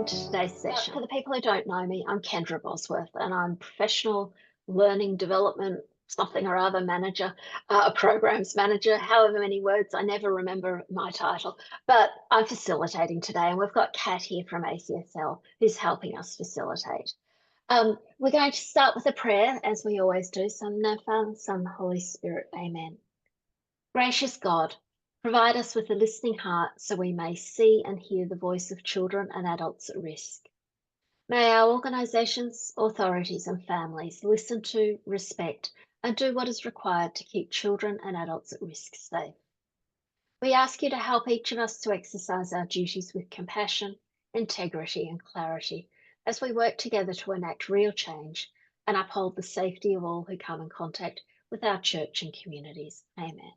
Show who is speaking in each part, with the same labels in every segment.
Speaker 1: welcome to today's session. For the people who don't know me, I'm Kendra Bosworth and I'm professional learning development, something or other manager, programs manager, however many words, I never remember my title, but I'm facilitating today and we've got Kat here from ACSL who's helping us facilitate. We're going to start with a prayer as we always do, some Father, Son, Holy Spirit, Amen. Gracious God, provide us with a listening heart so we may see and hear the voice of children and adults at risk. May our organisations, authorities and families listen to, respect and do what is required to keep children and adults at risk safe. We ask you to help each of us to exercise our duties with compassion, integrity and clarity as we work together to enact real change and uphold the safety of all who come in contact with our church and communities. Amen.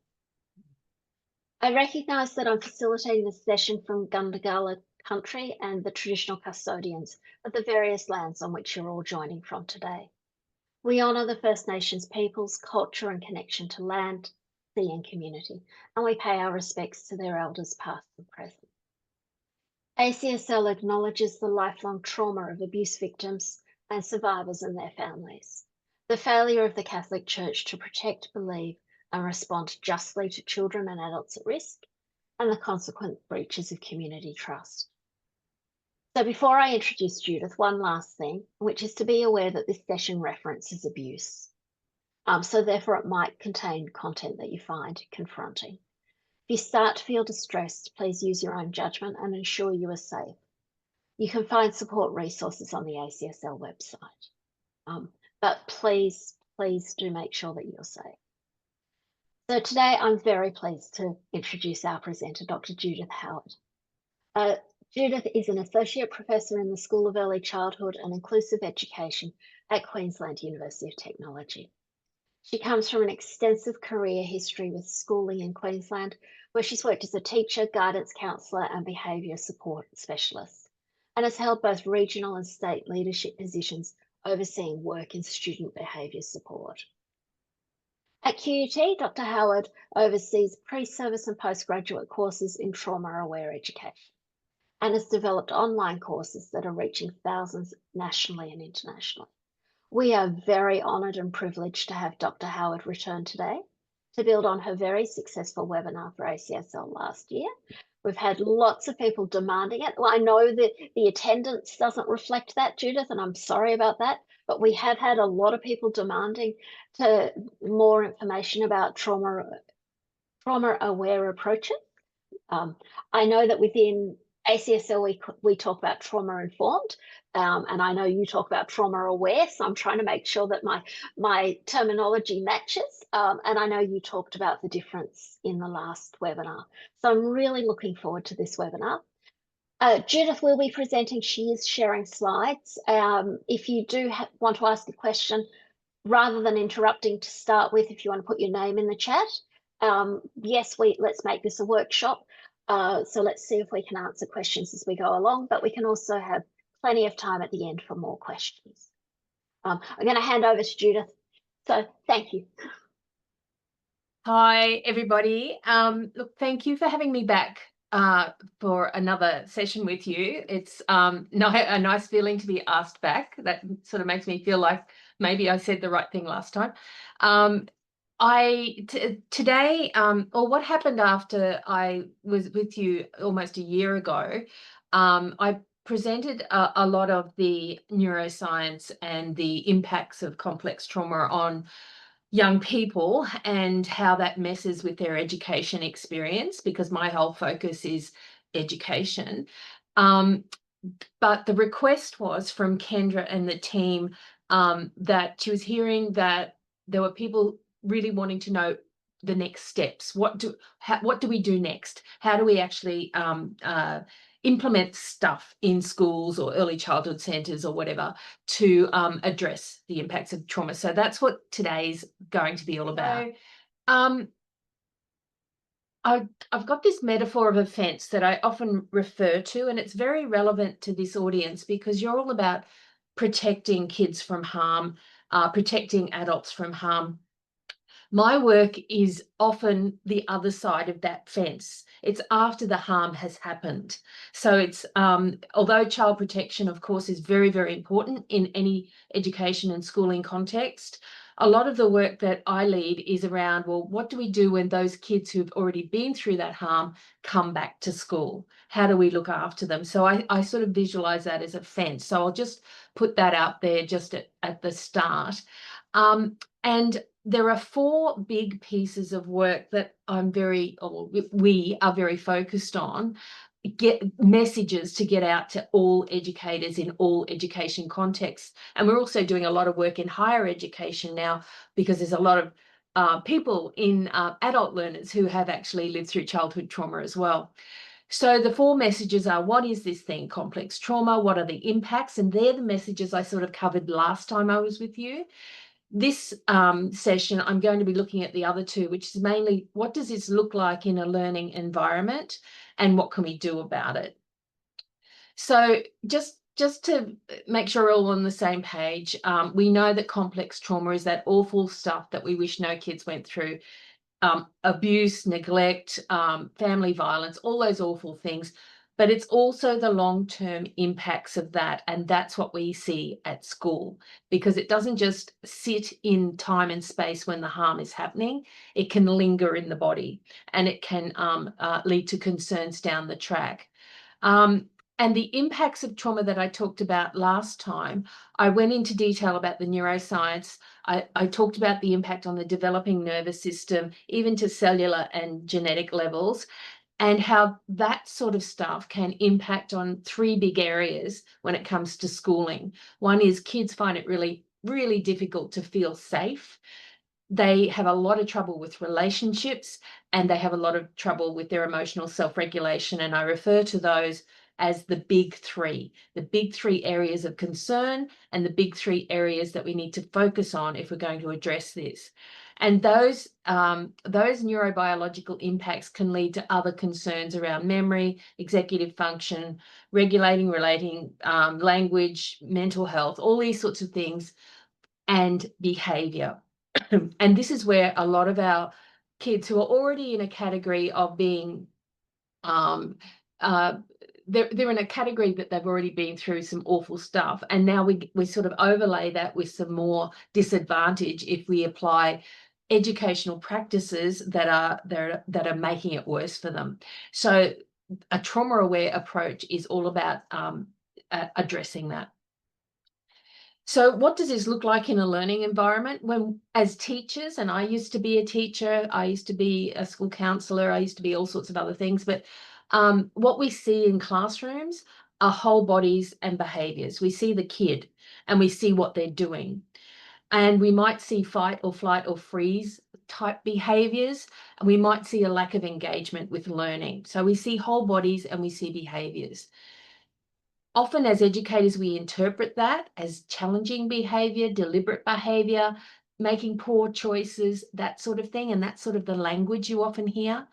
Speaker 1: I recognise that I'm facilitating this session from Gundagala country and the traditional custodians of the various lands on which you're all joining from today. We honour the First Nations peoples' culture and connection to land, sea and community, and we pay our respects to their elders past and present. ACSL acknowledges the lifelong trauma of abuse victims and survivors and their families, the failure of the Catholic Church to protect, believe and respond justly to children and adults at risk, and the consequent breaches of community trust. So before I introduce Judith, one last thing, which is to be aware that this session references abuse. So therefore it might contain content that you find confronting. If you start to feel distressed, please use your own judgment and ensure you are safe. You can find support resources on the ACSL website. But please do make sure that you're safe. So today I'm very pleased to introduce our presenter, Dr. Judith Howard. Judith is an Associate Professor in the School of Early Childhood and Inclusive Education at Queensland University of Technology. She comes from an extensive career history with schooling in Queensland, where she's worked as a teacher, guidance counsellor and behaviour support specialist, and has held both regional and state leadership positions overseeing work in student behaviour support. At QUT, Dr. Howard oversees pre-service and postgraduate courses in trauma-aware education and has developed online courses that are reaching thousands nationally and internationally. We are very honoured and privileged to have Dr. Howard return today to build on her very successful webinar for ACSL last year. We've had lots of people demanding it. Well, I know that the attendance doesn't reflect that, Judith, and I'm sorry about that, but we have had a lot of people demanding more information about trauma-aware approaches. I know that within ACSL we talk about trauma-informed, and I know you talk about trauma-aware, so I'm trying to make sure that my terminology matches, and I know you talked about the difference in the last webinar. So I'm really looking forward to this webinar. Judith will be presenting. She is sharing slides. If you do want to ask a question, rather than interrupting to start with, if you want to put your name in the chat, yes, let's make this a workshop. So let's see if we can answer questions as we go along, but we can also have plenty of time at the end for more questions. I'm going to hand over to Judith. So thank you.
Speaker 2: Hi, everybody. Look, thank you for having me back for another session with you. It's a nice feeling to be asked back. That sort of makes me feel like maybe I said the right thing last time. Today, or what happened after I was with you almost a year ago, I presented a lot of the neuroscience and the impacts of complex trauma on young people and how that messes with their education experience, because my whole focus is education. But the request was from Kendra and the team that she was hearing that there were people really wanting to know the next steps. What do we do next? How do we actually implement stuff in schools or early childhood centres or whatever to address the impacts of trauma? So that's what today's going to be all about. So, I've got this metaphor of a fence that I often refer to, and it's very relevant to this audience because you're all about protecting kids from harm, protecting adults from harm. My work is often the other side of that fence. It's after the harm has happened. So it's, although child protection, of course, is very, very important in any education and schooling context, a lot of the work that I lead is around, well, what do we do when those kids who've already been through that harm come back to school? How do we look after them? So I sort of visualize that as a fence. So I'll just put that out there just at the start. And there are 4 big pieces of work that we are very focused on. Get messages to get out to all educators in all education contexts. And we're also doing a lot of work in higher education now, because there's a lot of people in adult learners who have actually lived through childhood trauma as well. So the 4 messages are, what is this thing, complex trauma? What are the impacts? And they're the messages I sort of covered last time I was with you. This session, I'm going to be looking at the other 2, which is mainly, what does this look like in a learning environment and what can we do about it? So just to make sure we're all on the same page, we know that complex trauma is that awful stuff that we wish no kids went through. Abuse, neglect, family violence, all those awful things. But it's also the long-term impacts of that. And that's what we see at school, because it doesn't just sit in time and space when the harm is happening. It can linger in the body, and it can lead to concerns down the track. And the impacts of trauma that I talked about last time, I went into detail about the neuroscience. I talked about the impact on the developing nervous system, even to cellular and genetic levels, and how that sort of stuff can impact on 3 big areas when it comes to schooling. One is kids find it really, really difficult to feel safe. They have a lot of trouble with relationships, and they have a lot of trouble with their emotional self-regulation. And I refer to those as the big 3 areas of concern, and the big 3 areas that we need to focus on if we're going to address this. And those neurobiological impacts can lead to other concerns around memory, executive function, relating, language, mental health, all these sorts of things, and behavior. And this is where a lot of our kids who are already in a category of being they're in a category that they've already been through some awful stuff, and now we sort of overlay that with some more disadvantage if we apply educational practices that are making it worse for them. So a trauma-aware approach is all about addressing that. So what does this look like in a learning environment? When, as teachers, and I used to be a teacher, I used to be a school counsellor, I used to be all sorts of other things, but what we see in classrooms are whole bodies and behaviours. We see the kid and we see what they're doing. And we might see fight or flight or freeze type behaviours, and we might see a lack of engagement with learning. So we see whole bodies and we see behaviours. Often as educators, we interpret that as challenging behaviour, deliberate behaviour, making poor choices, that sort of thing, and that's sort of the language you often hear.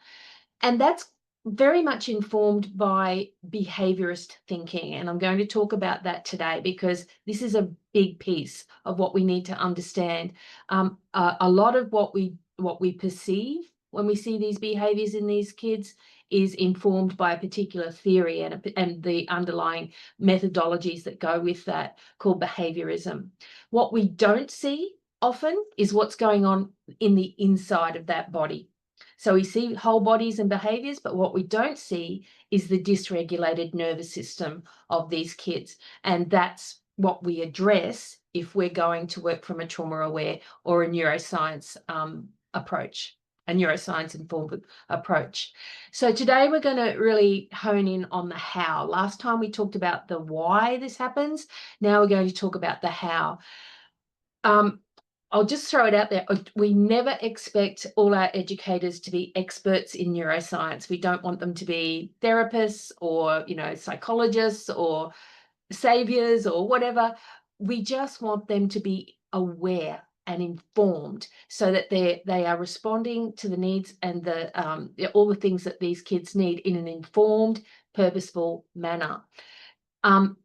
Speaker 2: And that's very much informed by behaviourist thinking. And I'm going to talk about that today, because this is a big piece of what we need to understand. A lot of what we perceive when we see these behaviours in these kids is informed by a particular theory and the underlying methodologies that go with that, called behaviorism. What we don't see often is what's going on in the inside of that body. So we see whole bodies and behaviours, but what we don't see is the dysregulated nervous system of these kids. And that's what we address if we're going to work from a trauma-aware or a neuroscience approach, a neuroscience-informed approach. So today we're going to really hone in on the how. Last time we talked about the why this happens. Now we're going to talk about the how. I'll just throw it out there. We never expect all our educators to be experts in neuroscience. We don't want them to be therapists or, psychologists or saviors or whatever. We just want them to be aware and informed, so that they are responding to the needs and all the things that these kids need in an informed, purposeful manner.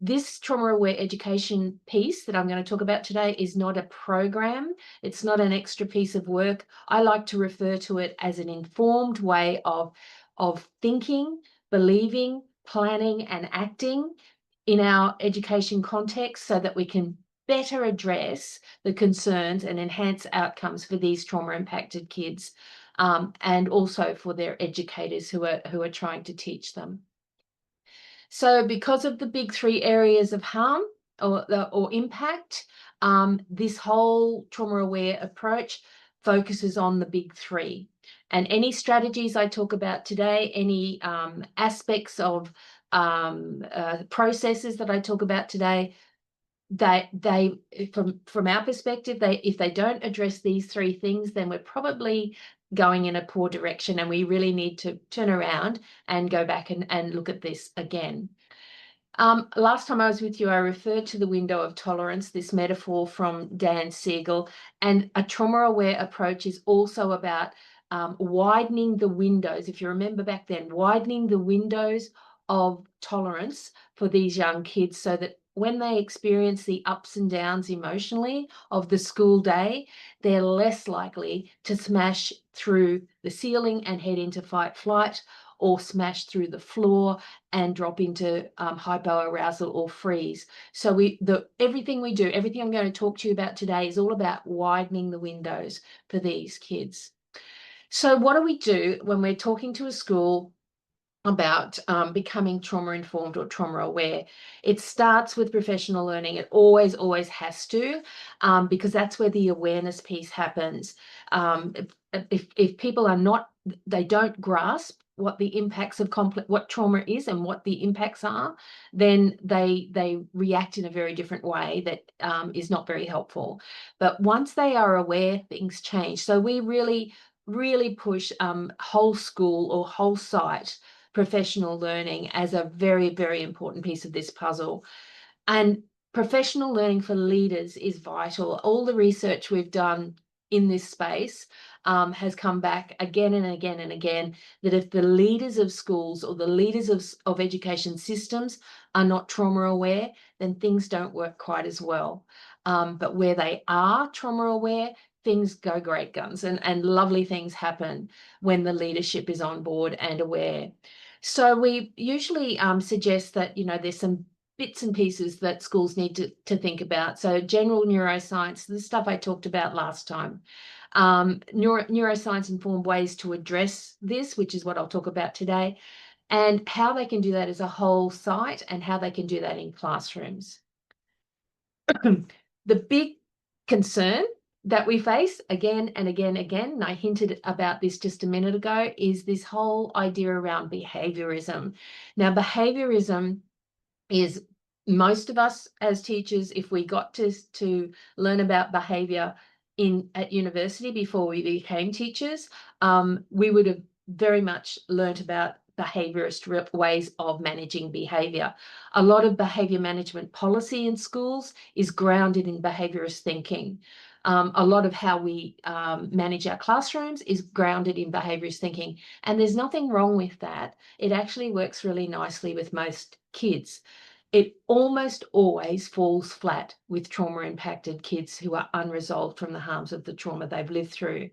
Speaker 2: This trauma-aware education piece that I'm going to talk about today is not a program. It's not an extra piece of work. I like to refer to it as an informed way of thinking, believing, planning, and acting in our education context so that we can better address the concerns and enhance outcomes for these trauma-impacted kids, and also for their educators who are trying to teach them. So because of the big three areas of harm or impact, this whole trauma-aware approach focuses on the big three. And any strategies I talk about today, any aspects of processes that I talk about today, they from our perspective, if they don't address these three things, then we're probably going in a poor direction, and we really need to turn around and go back and look at this again. Last time I was with you, I referred to the window of tolerance, this metaphor from Dan Siegel, and a trauma-aware approach is also about widening the windows. If you remember back then, widening the windows of tolerance for these young kids so that when they experience the ups and downs emotionally of the school day, they're less likely to smash through the ceiling and head into fight flight, or smash through the floor and drop into hypoarousal or freeze. So everything we do, everything I'm going to talk to you about today is all about widening the windows for these kids. So what do we do when we're talking to a school about becoming trauma-informed or trauma-aware? It starts with professional learning. It always has to, because that's where the awareness piece happens. If people are not, they don't grasp what the impacts of what trauma is and what the impacts are, then they react in a very different way that is not very helpful. But once they are aware, things change. So we really push whole school or whole site professional learning as a very, very important piece of this puzzle. And professional learning for leaders is vital. All the research we've done in this space has come back again and again and again that if the leaders of schools or the leaders of education systems are not trauma aware, then things don't work quite as well. But where they are trauma aware, things go great guns, and lovely things happen when the leadership is on board and aware. So we usually suggest that, there's some bits and pieces that schools need to think about. So general neuroscience, the stuff I talked about last time. Neuroscience informed ways to address this, which is what I'll talk about today, and how they can do that as a whole site and how they can do that in classrooms. The big concern that we face again and again, and I hinted about this just a minute ago, is this whole idea around behaviorism. Now, behaviorism is, most of us as teachers, if we got to learn about behavior at university before we became teachers, we would have very much learnt about behaviourist ways of managing behaviour. A lot of behaviour management policy in schools is grounded in behaviourist thinking. A lot of how we manage our classrooms is grounded in behaviourist thinking, and there's nothing wrong with that. It actually works really nicely with most kids. It almost always falls flat with trauma-impacted kids who are unresolved from the harms of the trauma they've lived through.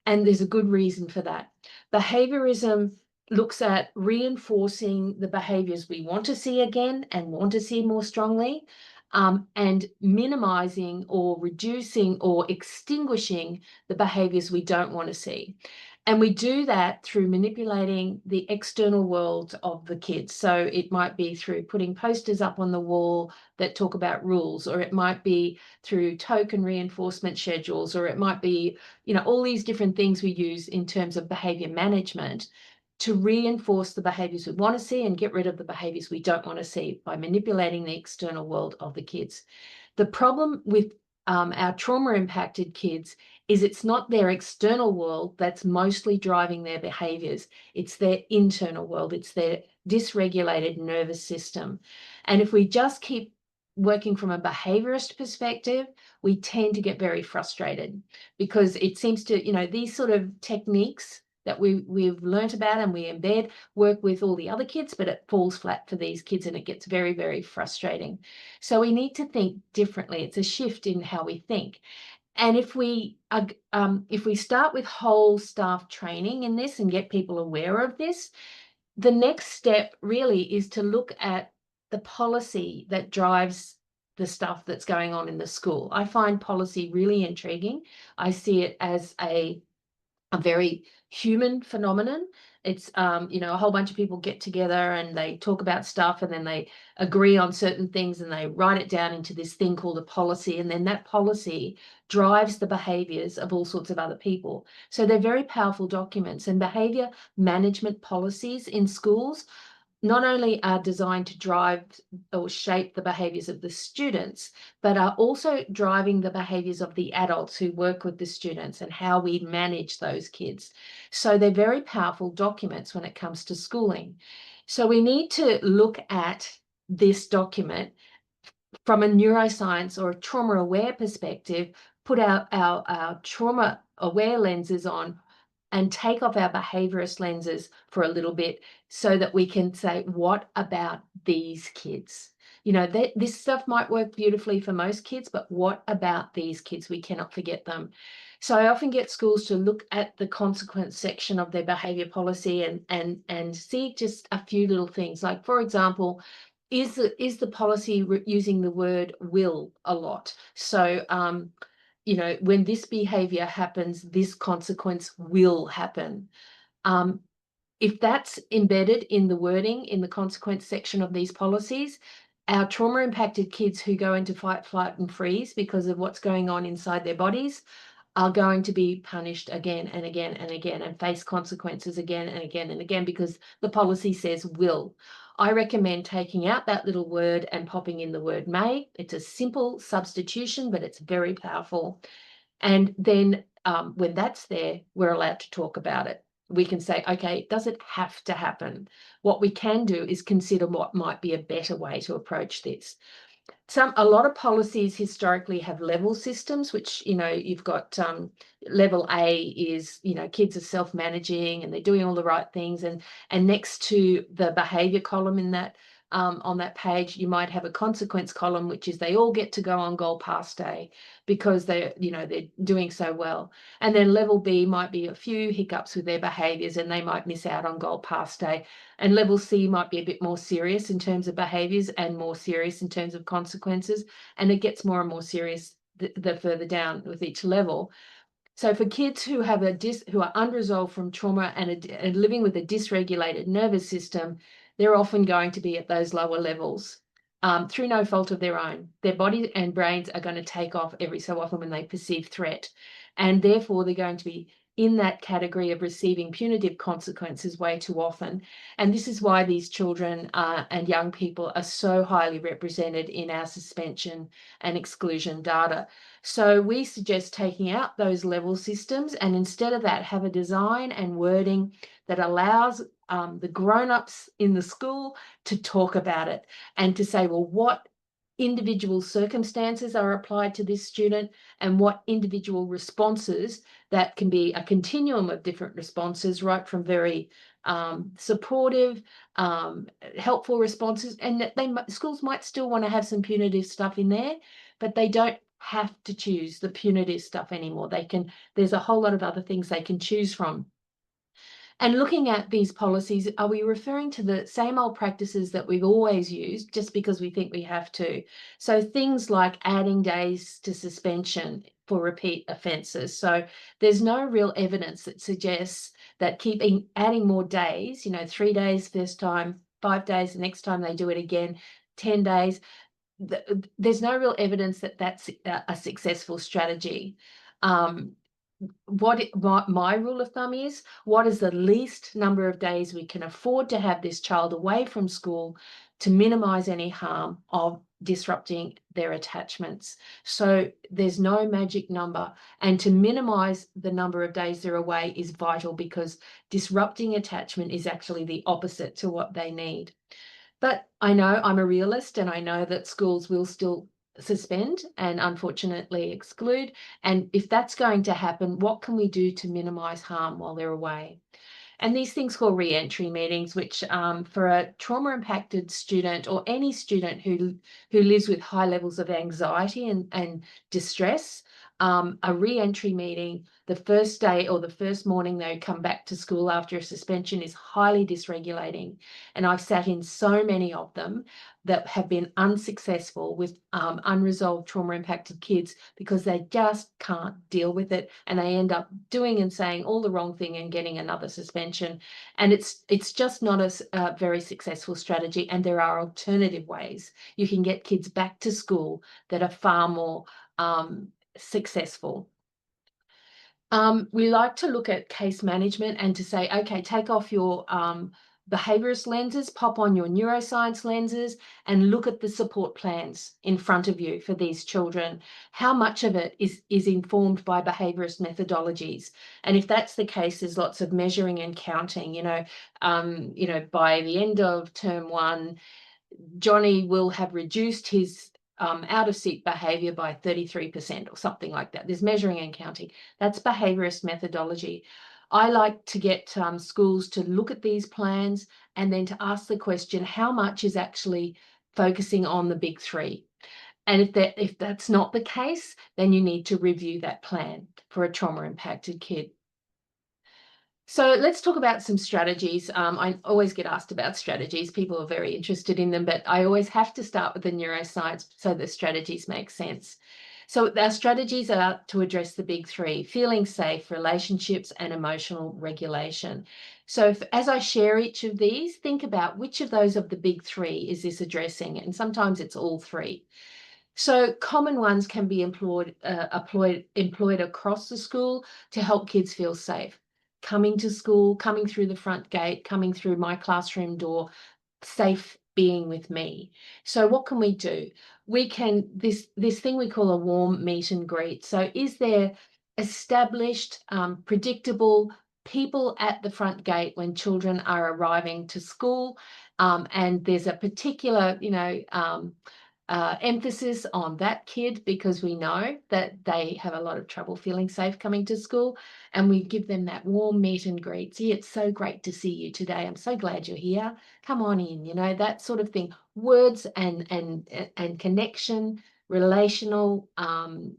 Speaker 2: And there's a good reason for that. Behaviorism looks at reinforcing the behaviours we want to see again and want to see more strongly, and minimising or reducing or extinguishing the behaviours we don't want to see. And we do that through manipulating the external world of the kids. So it might be through putting posters up on the wall that talk about rules, or it might be through token reinforcement schedules, or it might be, all these different things we use in terms of behaviour management to reinforce the behaviours we want to see and get rid of the behaviours we don't want to see by manipulating the external world of the kids. The problem with our trauma-impacted kids is it's not their external world that's mostly driving their behaviours. It's their internal world. It's their dysregulated nervous system. And if we just keep working from a behaviourist perspective, we tend to get very frustrated because it seems to, these sort of techniques that we've learnt about and we embed, work with all the other kids, but it falls flat for these kids and it gets very, very frustrating. So we need to think differently. It's a shift in how we think. And if we start with whole staff training in this and get people aware of this, the next step really is to look at the policy that drives the stuff that's going on in the school. I find policy really intriguing. I see it as a very human phenomenon. It's, a whole bunch of people get together and they talk about stuff and then they agree on certain things and they write it down into this thing called a policy. And then that policy drives the behaviors of all sorts of other people. So they're very powerful documents, and behavior management policies in schools not only are designed to drive or shape the behaviors of the students, but are also driving the behaviors of the adults who work with the students and how we manage those kids. So they're very powerful documents when it comes to schooling. So we need to look at this document from a neuroscience or a trauma-aware perspective, put our trauma-aware lenses on and take off our behaviorist lenses for a little bit so that we can say, what about these kids? This stuff might work beautifully for most kids, but what about these kids? We cannot forget them. So I often get schools to look at the consequence section of their behavior policy and see just a few little things. Like, for example, is the policy using the word will a lot? So when this behavior happens, this consequence will happen. If that's embedded in the wording in the consequence section of these policies, our trauma impacted kids who go into fight, flight and freeze because of what's going on inside their bodies are going to be punished again and again and again and face consequences again and again and again because the policy says will. I recommend taking out that little word and popping in the word may. It's a simple substitution, but it's very powerful. And then when that's there, we're allowed to talk about it. We can say, okay, does it have to happen? What we can do is consider what might be a better way to approach this. A lot of policies historically have level systems, which, you've got level A is, kids are self-managing and they're doing all the right things. And next to the behavior column in that, on that page, you might have a consequence column, which is they all get to go on goal pass day because they're doing so well. And then level B might be a few hiccups with their behaviors and they might miss out on goal pass day. And level C might be a bit more serious in terms of behaviors and more serious in terms of consequences. And it gets more and more serious the further down with each level. So for kids who have who are unresolved from trauma and living with a dysregulated nervous system, they're often going to be at those lower levels through no fault of their own. Their body and brains are going to take off every so often when they perceive threat. And therefore, they're going to be in that category of receiving punitive consequences way too often. And this is why these children and young people are so highly represented in our suspension and exclusion data. So we suggest taking out those level systems and instead of that, have a design and wording that allows the grown-ups in the school to talk about it and to say, well, what individual circumstances are applied to this student and what individual responses, that can be a continuum of different responses, right from very supportive, helpful responses, and that schools might still want to have some punitive stuff in there, but they don't have to choose the punitive stuff anymore. There's a whole lot of other things they can choose from. And looking at these policies, are we referring to the same old practices that we've always used just because we think we have to? So things like adding days to suspension for repeat offences. So there's no real evidence that suggests that adding more days, 3 days first time, 5 days the next time they do it again, 10 days, there's no real evidence that that's a successful strategy. What my rule of thumb is, what is the least number of days we can afford to have this child away from school to minimize any harm of disrupting their attachments? So there's no magic number, and to minimize the number of days they're away is vital because disrupting attachment is actually the opposite to what they need. But I know I'm a realist and I know that schools will still suspend and unfortunately exclude? And if that's going to happen, what can we do to minimize harm while they're away? And these things called re-entry meetings, which for a trauma-impacted student or any student who lives with high levels of anxiety and distress, a re-entry meeting the first day or the first morning they come back to school after a suspension is highly dysregulating. And I've sat in so many of them that have been unsuccessful with unresolved trauma-impacted kids because they just can't deal with it, and they end up doing and saying all the wrong thing and getting another suspension. And it's just not a very successful strategy, and there are alternative ways you can get kids back to school that are far more successful. We like to look at case management and to say, okay, take off your behaviorist lenses, pop on your neuroscience lenses, and look at the support plans in front of you for these children. How much of it is informed by behaviorist methodologies? And if that's the case, there's lots of measuring and counting. By the end of term 1, Johnny will have reduced his out-of-seat behaviour by 33% or something like that. There's measuring and counting. That's behaviourist methodology. I like to get schools to look at these plans and then to ask the question, how much is actually focusing on the big 3? And if that's not the case, then you need to review that plan for a trauma-impacted kid. So let's talk about some strategies. I always get asked about strategies. People are very interested in them, but I always have to start with the neuroscience so the strategies make sense. So our strategies are to address the big 3: feeling safe, relationships, and emotional regulation. So as I share each of these, think about which of those of the big 3 is this addressing, and sometimes it's all 3. So common ones can be employed across the school to help kids feel safe. Coming to school, coming through the front gate, coming through my classroom door, safe being with me. So what can we do? We can, this thing we call a warm meet and greet. So is there established, predictable people at the front gate when children are arriving to school, and there's a particular, emphasis on that kid because we know that they have a lot of trouble feeling safe coming to school, and we give them that warm meet and greet. See, it's so great to see you today. I'm so glad you're here. Come on in, that sort of thing. Words and connection, relational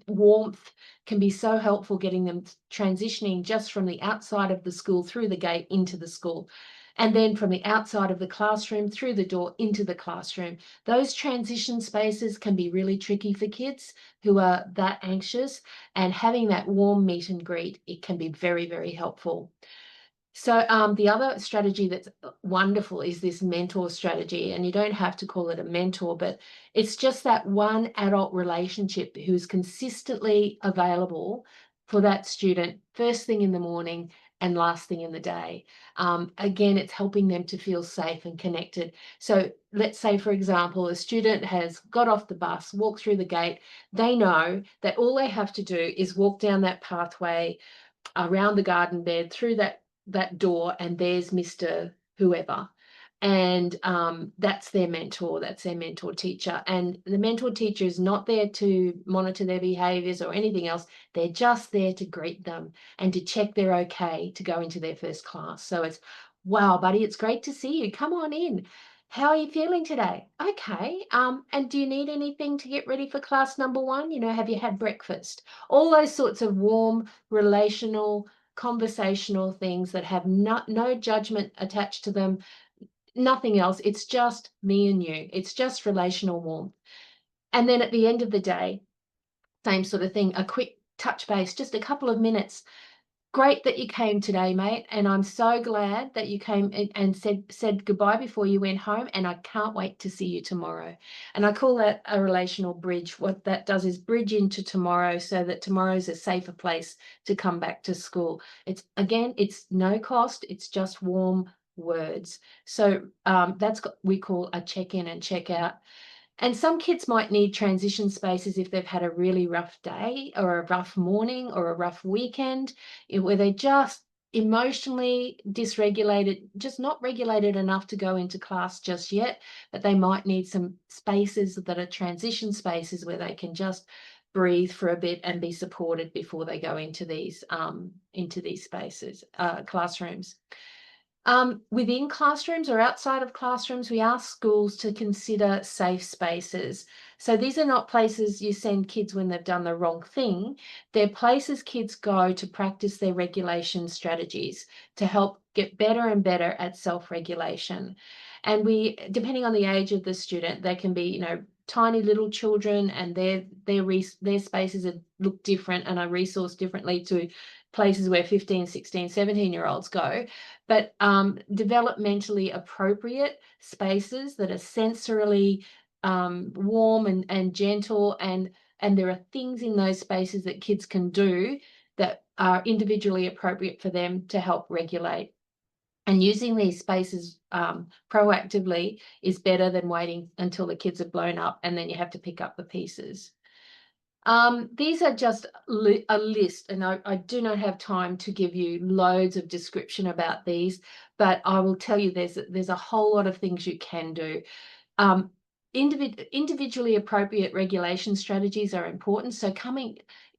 Speaker 2: warmth can be so helpful, getting them transitioning just from the outside of the school through the gate into the school. And then from the outside of the classroom through the door into the classroom. Those transition spaces can be really tricky for kids who are that anxious, and having that warm meet and greet, it can be very, very helpful. So the other strategy that's wonderful is this mentor strategy, and you don't have to call it a mentor, but it's just that one adult relationship who's consistently available for that student first thing in the morning and last thing in the day. Again, it's helping them to feel safe and connected. So let's say, for example, a student has got off the bus, walked through the gate. They know that all they have to do is walk down that pathway, around the garden bed, through that door, and there's Mr. Whoever. And that's their mentor teacher. And the mentor teacher is not there to monitor their behaviors or anything else. They're just there to greet them and to check they're okay to go into their first class. So it's, wow, buddy, it's great to see you. Come on in. How are you feeling today? Okay. And do you need anything to get ready for class number 1? Have you had breakfast? All those sorts of warm, relational, conversational things that have no judgment attached to them, nothing else. It's just me and you. It's just relational warmth. And then at the end of the day, same sort of thing, a quick touch base, just a couple of minutes. Great that you came today, mate, and I'm so glad that you came and said goodbye before you went home, and I can't wait to see you tomorrow. And I call that a relational bridge. What that does is bridge into tomorrow so that tomorrow's a safer place to come back to school. It's no cost, it's just warm words. So that's what we call a check-in and check-out. And some kids might need transition spaces if they've had a really rough day or a rough morning or a rough weekend, where they just emotionally dysregulated, just not regulated enough to go into class just yet, but they might need some spaces that are transition spaces where they can just breathe for a bit and be supported before they go into these spaces, classrooms. Within classrooms or outside of classrooms, we ask schools to consider safe spaces. So these are not places you send kids when they've done the wrong thing. They're places kids go to practice their regulation strategies to help get better and better at self-regulation. And we, depending on the age of the student, they can be, you know, tiny little children, and their spaces look different and are resourced differently to places where 15, 16, 17-year-olds go. But developmentally appropriate spaces that are sensorily warm and gentle, and there are things in those spaces that kids can do that are individually appropriate for them to help regulate. And using these spaces proactively is better than waiting until the kids are blown up and then you have to pick up the pieces. These are just a list, and I do not have time to give you loads of description about these, but I will tell you there's a whole lot of things you can do. Individually appropriate regulation strategies are important. So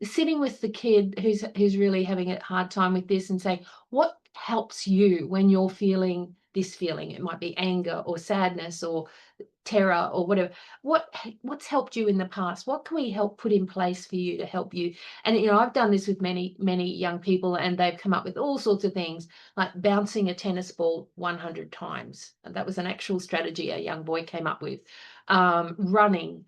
Speaker 2: sitting with the kid who's really having a hard time with this and saying, what helps you when you're feeling this feeling? It might be anger or sadness or terror or whatever. What's helped you in the past? What can we help put in place for you to help you? And you know, I've done this with many young people, and they've come up with all sorts of things, like bouncing a tennis ball 100 times. And that was an actual strategy a young boy came up with. Running,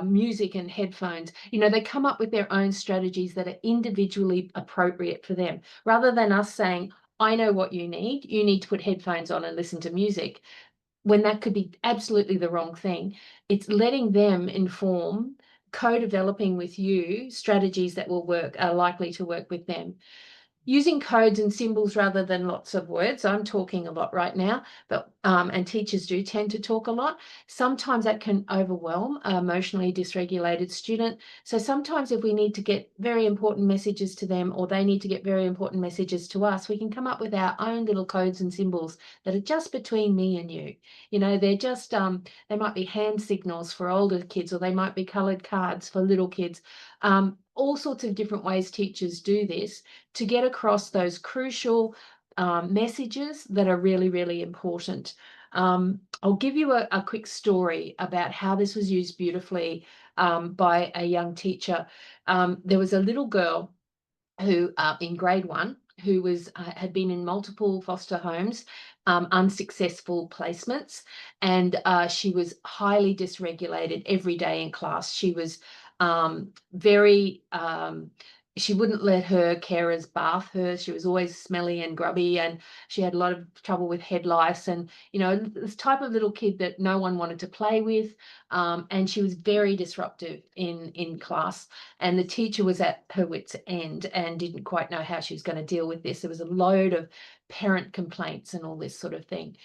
Speaker 2: music and headphones. You know, they come up with their own strategies that are individually appropriate for them, rather than us saying, I know what you need to put headphones on and listen to music, when that could be absolutely the wrong thing. It's letting them inform, co-developing with you strategies that will work, are likely to work with them. Using codes and symbols rather than lots of words. I'm talking a lot right now, but and teachers do tend to talk a lot. Sometimes that can overwhelm an emotionally dysregulated student. So sometimes if we need to get very important messages to them, or they need to get very important messages to us, we can come up with our own little codes and symbols that are just between me and you. You know, they're just, they might be hand signals for older kids, or they might be colored cards for little kids. All sorts of different ways teachers do this to get across those crucial messages that are really, really important. I'll give you a quick story about how this was used beautifully by a young teacher. There was a little girl who in grade 1 who was had been in multiple foster homes, unsuccessful placements, and she was highly dysregulated every day in class. She was very she wouldn't let her carers bath her. She was always smelly and grubby, and she had a lot of trouble with head lice, and you know, this type of little kid that no one wanted to play with. And she was very disruptive in class, and the teacher was at her wit's end and didn't quite know how she was going to deal with this. There was a load of parent complaints and all this sort of thing.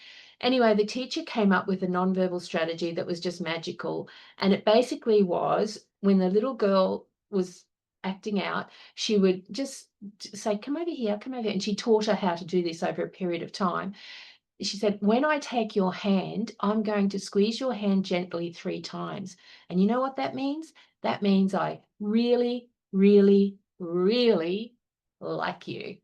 Speaker 2: Anyway, the teacher came up with a nonverbal strategy that was just magical. And it basically was, when the little girl was acting out, she would just say, come over here, come over here. And she taught her how to do this over a period of time. She said, when I take your hand, I'm going to squeeze your hand gently 3 times. And you know what that means? That means I really, really, really like you.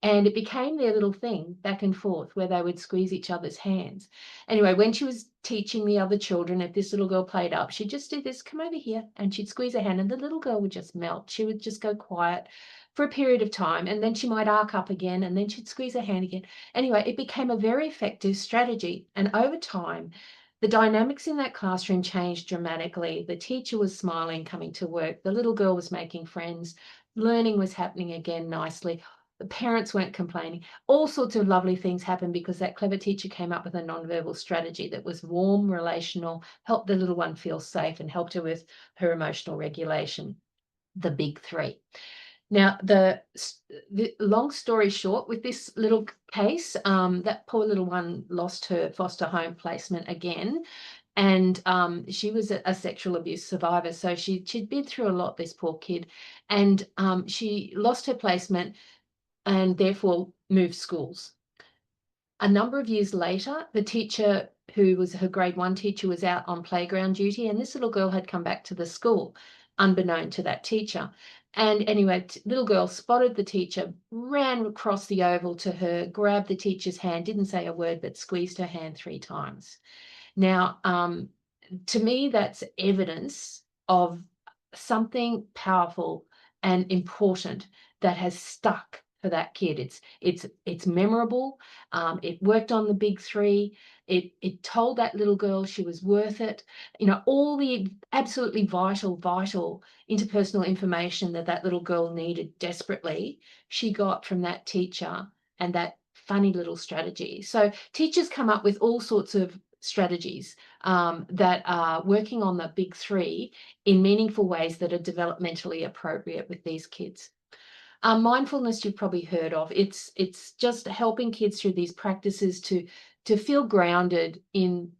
Speaker 2: And it became their little thing back and forth where they would squeeze each other's hands. Anyway, when she was teaching the other children, if this little girl played up, she'd just do this, come over here, and she'd squeeze her hand, and the little girl would just melt. She would just go quiet for a period of time, and then she might arc up again, and then she'd squeeze her hand again. Anyway, it became a very effective strategy. And over time, the dynamics in that classroom changed dramatically. The teacher was smiling, coming to work. The little girl was making friends. Learning was happening again nicely. The parents weren't complaining. All sorts of lovely things happened because that clever teacher came up with a nonverbal strategy that was warm, relational, helped the little one feel safe, and helped her with her emotional regulation. The big 3. Now, the long story short, with this little case, that poor little one lost her foster home placement again. And she was a sexual abuse survivor. So she'd been through a lot, this poor kid. And she lost her placement. and therefore moved schools. A number of years later, the teacher who was her grade 1 teacher was out on playground duty, and this little girl had come back to the school unbeknown to that teacher. And anyway, little girl spotted the teacher, ran across the oval to her, grabbed the teacher's hand, didn't say a word, but squeezed her hand 3 times. Now, to me, that's evidence of something powerful and important that has stuck for that kid. It's memorable. It worked on the big 3. It told that little girl she was worth it. You know, all the absolutely vital interpersonal information that that little girl needed desperately, she got from that teacher and that funny little strategy. So teachers come up with all sorts of strategies that are working on the big 3 in meaningful ways that are developmentally appropriate with these kids. Mindfulness you've probably heard of. It's just helping kids through these practices to feel grounded in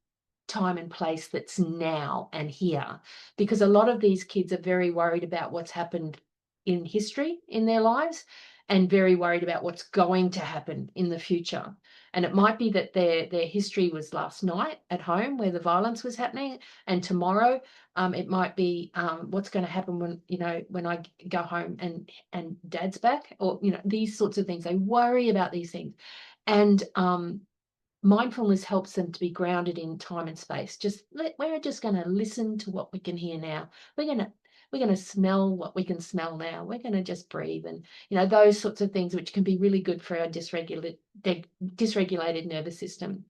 Speaker 2: time and place that's now and here, because a lot of these kids are very worried about what's happened in history in their lives and very worried about what's going to happen in the future. And it might be that their history was last night at home where the violence was happening, and tomorrow it might be what's going to happen when I go home and dad's back, or these sorts of things. They worry about these things, and mindfulness helps them to be grounded in time and space. We're just going to listen to what we can hear now. We're going to smell what we can smell now. We're going to just breathe, and those sorts of things, which can be really good for our dysregulated nervous system.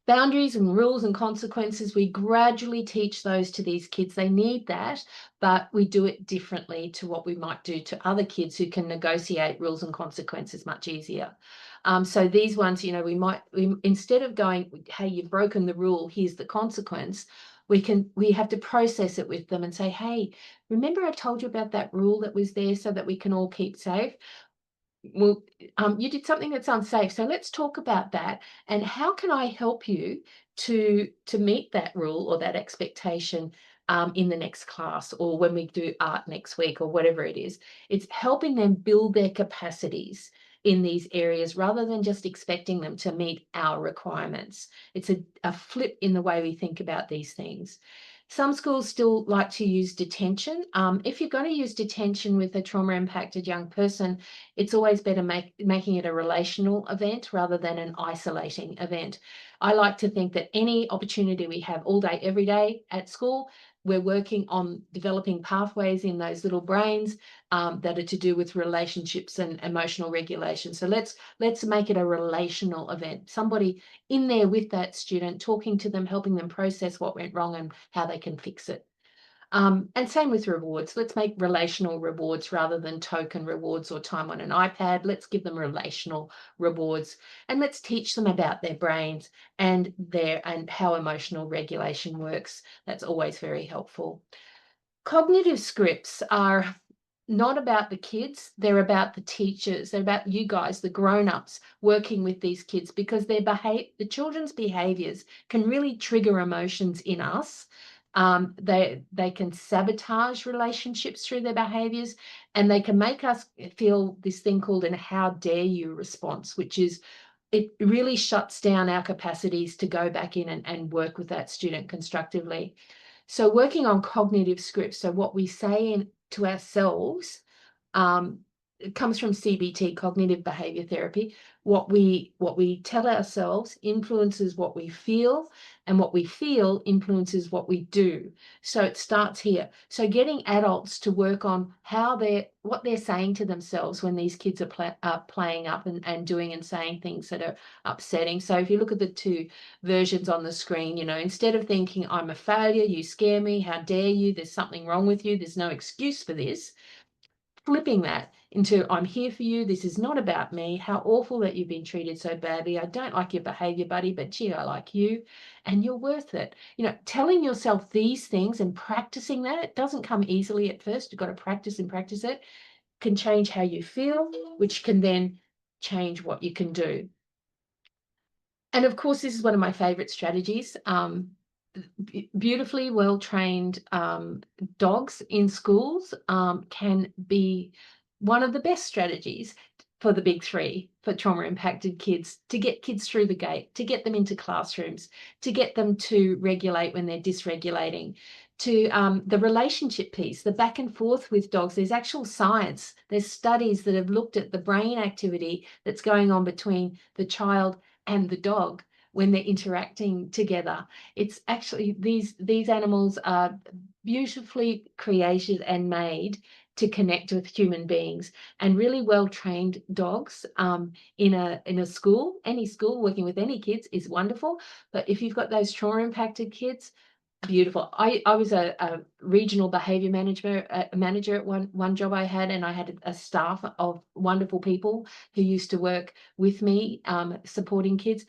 Speaker 2: Boundaries and rules and consequences, we gradually teach those to these kids. They need that, but we do it differently to what we might do to other kids who can negotiate rules and consequences much easier. So these ones, we instead of going, hey, you've broken the rule, here's the consequence, we have to process it with them and say, hey, remember I told you about that rule that was there so that we can all keep safe? Well, you did something that's unsafe, so let's talk about that, and how can I help you to meet that rule or that expectation in the next class, or when we do art next week, or whatever it is. It's helping them build their capacities in these areas rather than just expecting them to meet our requirements. It's a flip in the way we think about these things. Some schools still like to use detention. If you're going to use detention with a trauma-impacted young person, it's always better making it a relational event rather than an isolating event. I like to think that any opportunity we have all day, every day at school, we're working on developing pathways in those little brains that are to do with relationships and emotional regulation. So let's make it a relational event. Somebody in there with that student, talking to them, helping them process what went wrong and how they can fix it. And same with rewards. Let's make relational rewards rather than token rewards or time on an iPad. Let's give them relational rewards, and let's teach them about their brains and how emotional regulation works. That's always very helpful. Cognitive scripts are not about the kids, they're about the teachers, they're about you guys, the grown-ups, working with these kids, because the children's behaviors can really trigger emotions in us. They can sabotage relationships through their behaviors, and they can make us feel this thing called an how dare you response, which is, it really shuts down our capacities to go back in and work with that student constructively. So working on cognitive scripts, so what we say to ourselves, it comes from CBT, cognitive behavior therapy. What we tell ourselves influences what we feel, and what we feel influences what we do. So it starts here. So getting adults to work on what they're saying to themselves when these kids are playing up and doing and saying things that are upsetting. So if you look at the 2 versions on the screen, instead of thinking, I'm a failure, you scare me, how dare you, there's something wrong with you, there's no excuse for this, flipping that into, I'm here for you, this is not about me, how awful that you've been treated so badly, I don't like your behavior, buddy, but gee, I like you, and you're worth it. Telling yourself these things and practicing that, it doesn't come easily at first, you've got to practice and practice it, can change how you feel, which can then change what you can do. And of course, this is one of my favorite strategies. Beautifully well-trained dogs in schools can be one of the best strategies for the big three, for trauma impacted kids, to get kids through the gate, to get them into classrooms, to get them to regulate when they're dysregulating, to the relationship piece, the back and forth with dogs. There's actual science. There's studies that have looked at the brain activity that's going on between the child and the dog when they're interacting together. It's actually, these animals are beautifully created and made to connect with human beings, and really well trained dogs in a school, any school, working with any kids is wonderful. But if you've got those trauma impacted kids, beautiful. I was a regional behavior manager at one job I had, and I had a staff of wonderful people who used to work with me supporting kids.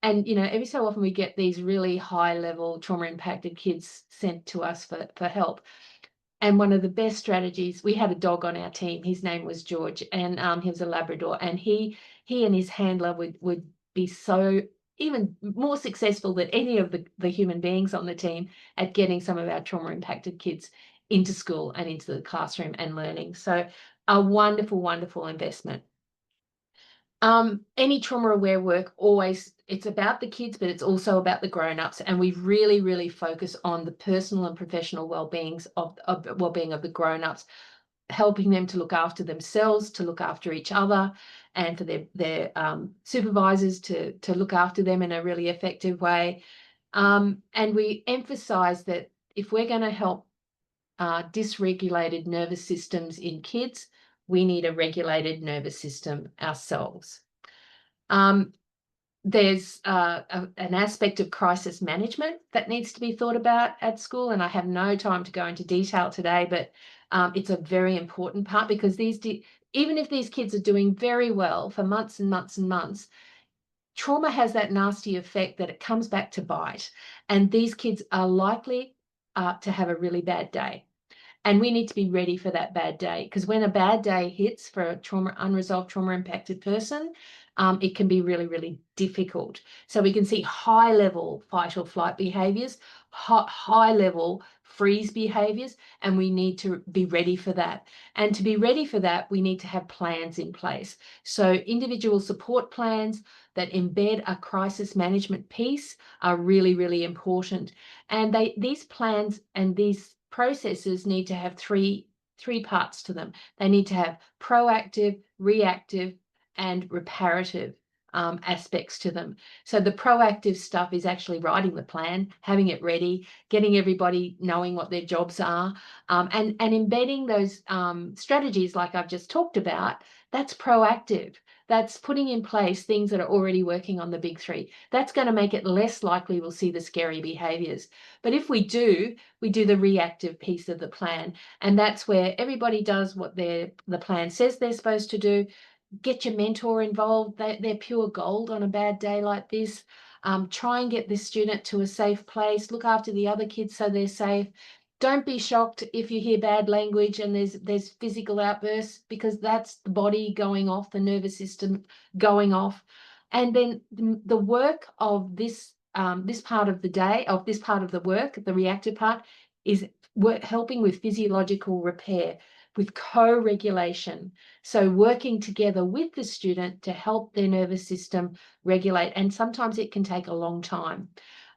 Speaker 2: And every so often we get these really high level trauma impacted kids sent to us for help. And one of the best strategies, we had a dog on our team. His name was George, and he was a Labrador. And he and his handler would be so even more successful than any of the human beings on the team at getting some of our trauma impacted kids into school and into the classroom and learning. So a wonderful, wonderful investment. Any trauma aware work, always, it's about the kids, but it's also about the grown-ups, and we really, really focus on the personal and professional well-being of the grown-ups, helping them to look after themselves, to look after each other, and for their supervisors to look after them in a really effective way. And we emphasize that if we're going to help dysregulated nervous systems in kids, we need a regulated nervous system ourselves. There's an aspect of crisis management that needs to be thought about at school, and I have no time to go into detail today, but it's a very important part, because even if these kids are doing very well for months and months and months, trauma has that nasty effect that it comes back to bite, and these kids are likely to have a really bad day. And we need to be ready for that bad day, because when a bad day hits for a unresolved trauma impacted person, it can be really, really difficult. So we can see high level fight or flight behaviors, high level freeze behaviors, and we need to be ready for that. And to be ready for that, we need to have plans in place. So individual support plans that embed a crisis management piece are really, really important. And these plans and these processes need to have three parts to them. They need to have proactive, reactive, and reparative aspects to them. So the proactive stuff is actually writing the plan, having it ready, getting everybody knowing what their jobs are, and embedding those strategies like I've just talked about. That's proactive. That's putting in place things that are already working on the big three. That's going to make it less likely we'll see the scary behaviors. But if we do the reactive piece of the plan, and that's where everybody does what the plan says they're supposed to do. Get your mentor involved. They're pure gold on a bad day like this. Try and get this student to a safe place. Look after the other kids so they're safe. Don't be shocked if you hear bad language and there's physical outbursts, because that's the body going off, the nervous system going off. And then the work of this part of the day, of this part of the work, the reactive part, is helping with physiological repair, with co-regulation. So working together with the student to help their nervous system regulate. And sometimes it can take a long time.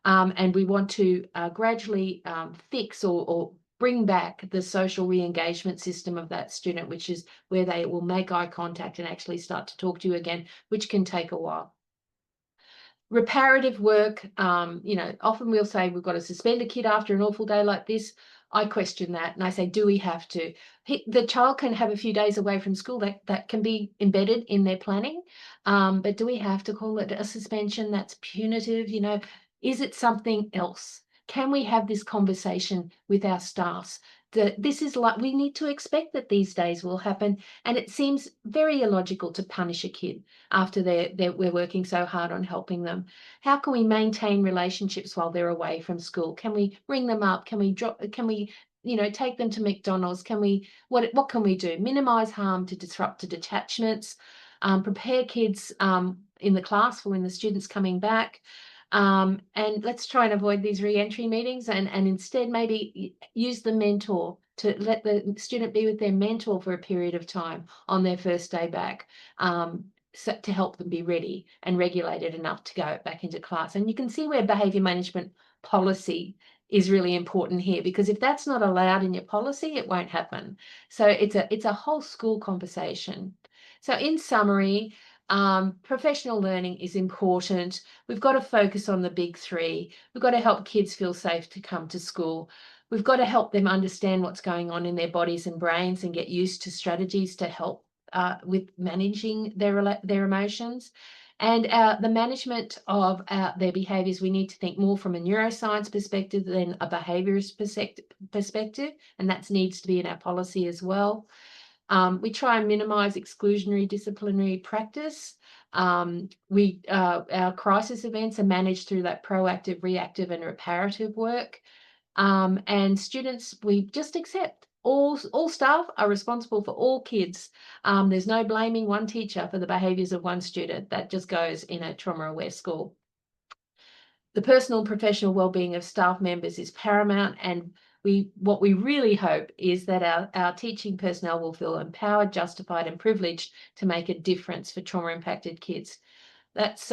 Speaker 2: And we want to gradually fix or bring back the social re-engagement system of that student, which is where they will make eye contact and actually start to talk to you again, which can take a while. Reparative work, often we'll say we've got to suspend a kid after an awful day like this. I question that, and I say, do we have to? The child can have a few days away from school. That can be embedded in their planning, but do we have to call it a suspension? That's punitive. Is it something else? Can we have this conversation with our staffs? This is like, we need to expect that these days will happen, and it seems very illogical to punish a kid after we're working so hard on helping them. How can we maintain relationships while they're away from school? Can we ring them up? Can we take them to McDonald's? What can we do? Minimize harm to disrupted attachments, prepare kids in the class for when the student's coming back. And let's try and avoid these re-entry meetings, and instead maybe use the mentor to let the student be with their mentor for a period of time on their first day back, so to help them be ready and regulated enough to go back into class. And you can see where behaviour management policy is really important here, because if that's not allowed in your policy, it won't happen. So it's a whole school conversation. So in summary, professional learning is important. We've got to focus on the big three. We've got to help kids feel safe to come to school. We've got to help them understand what's going on in their bodies and brains and get used to strategies to help with managing their emotions. And the management of their behaviours, we need to think more from a neuroscience perspective than a behaviourist perspective, and that needs to be in our policy as well. We try and minimise exclusionary disciplinary practice. Our crisis events are managed through that proactive, reactive and reparative work. And students, we just accept all staff are responsible for all kids. There's no blaming one teacher for the behaviours of one student. That just goes in a trauma-aware school. The personal and professional wellbeing of staff members is paramount, and what we really hope is that our teaching personnel will feel empowered, justified and privileged to make a difference for trauma-impacted kids. That's